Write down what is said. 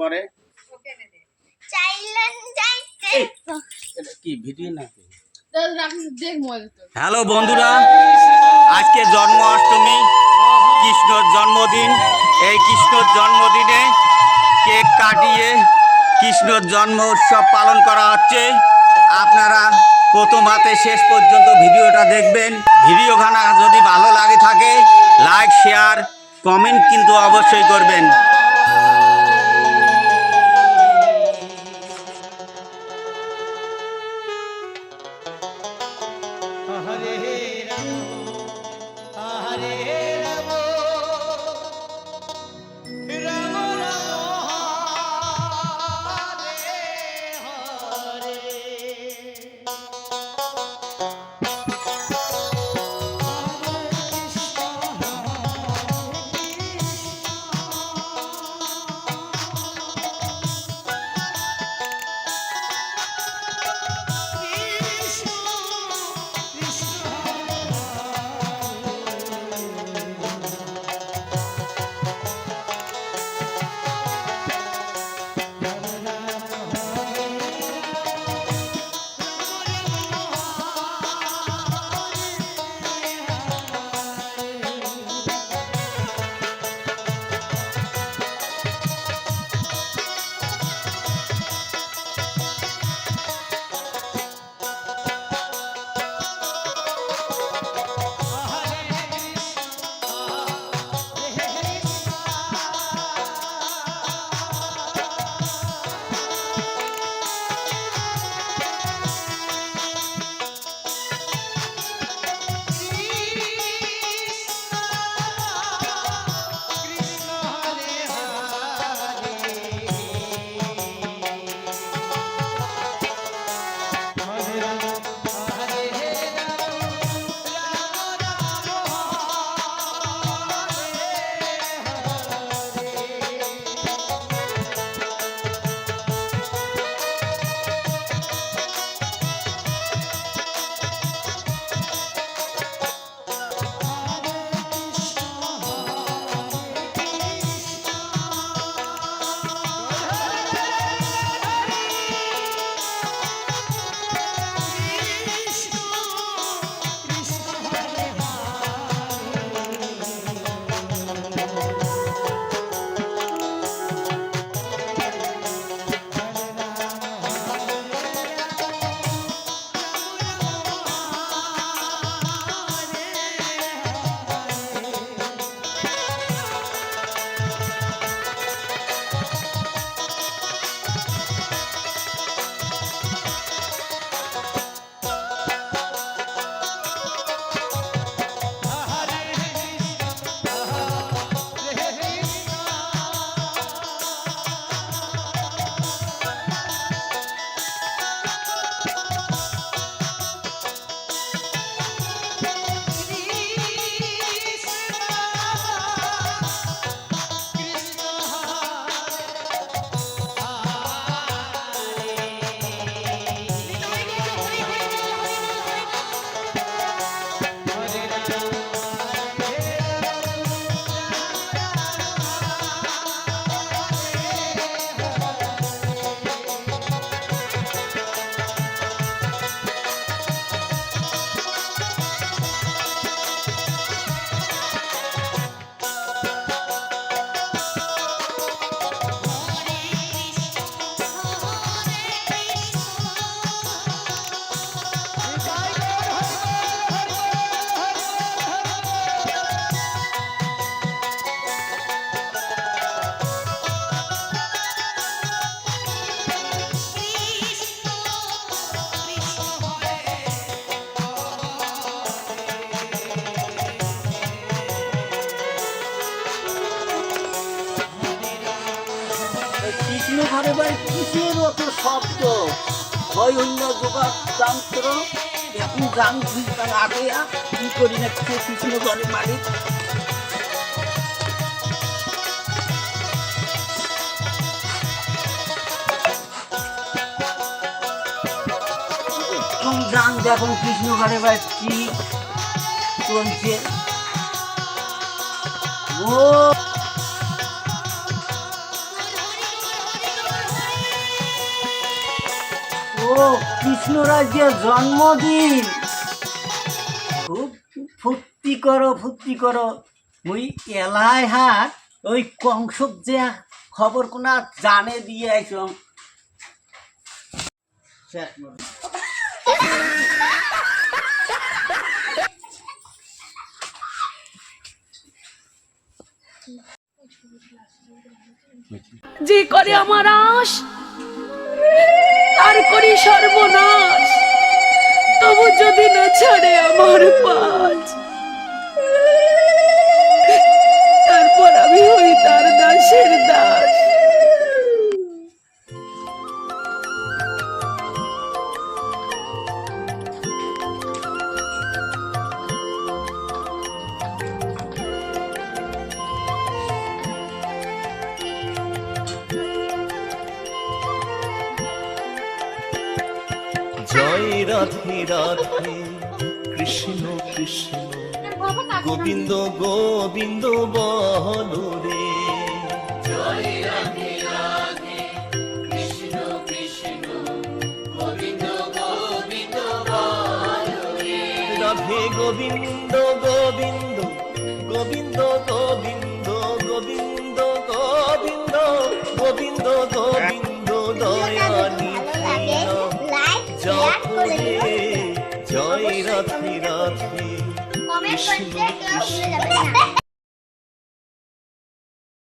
করে। কি ভিডিও নাকি? হ্যালো বন্ধুরা, আজকে জন্মাষ্টমী, কৃষ্ণর জন্মদিন। এই কৃষ্ণর জন্মদিনে কেক কাটিয়ে কৃষ্ণর জন্ম উৎসব পালন করা হচ্ছে। আপনারা প্রথম হাতে শেষ পর্যন্ত ভিডিওটা দেখবেন। ভিডিওখানা যদি ভালো লাগে থাকে লাইক, শেয়ার, কমেন্ট কিন্তু অবশ্যই করবেন। কৃষ্ণ ঘরে বাড়ি কিসের অত শব্দ হয় অন্য যোগা যন্ত্র এখন গান আগে কি করি না কৃষ্ণ ঘরে বাড়ি গান দেখুন কৃষ্ণ ঘরে বাড়ি কি চলছে ও ও কৃষ্ণরাজ্যের জন্মদিন, খুব ফুর্তি করো মুই এলাই হাট ওই কংসক যে খবর কোনা জানে দিয়ে আইসম। যে করে আমার আশ তার করি সর্বনাশ, তবু যদি না ছাড়ে আমার পাশ, তারপর আমি হই তার দাসের দাস। জয় রাধে রাধে কৃষ্ণ কৃষ্ণ গোবিন্দ গোবিন্দ বলো রে। জয় রাধে রাধে কৃষ্ণ কৃষ্ণ গোবিন্দ গোবিন্দ বলো রে। রাধে গোবিন্দ গোবিন্দ গোবিন্দ গোবিন্দ গোবিন্দ গোবিন্দ গোবিন্দ গোবিন্দ দয়ানি জয় রাধে রাধে কৃষ্ণ কৃষ্ণ।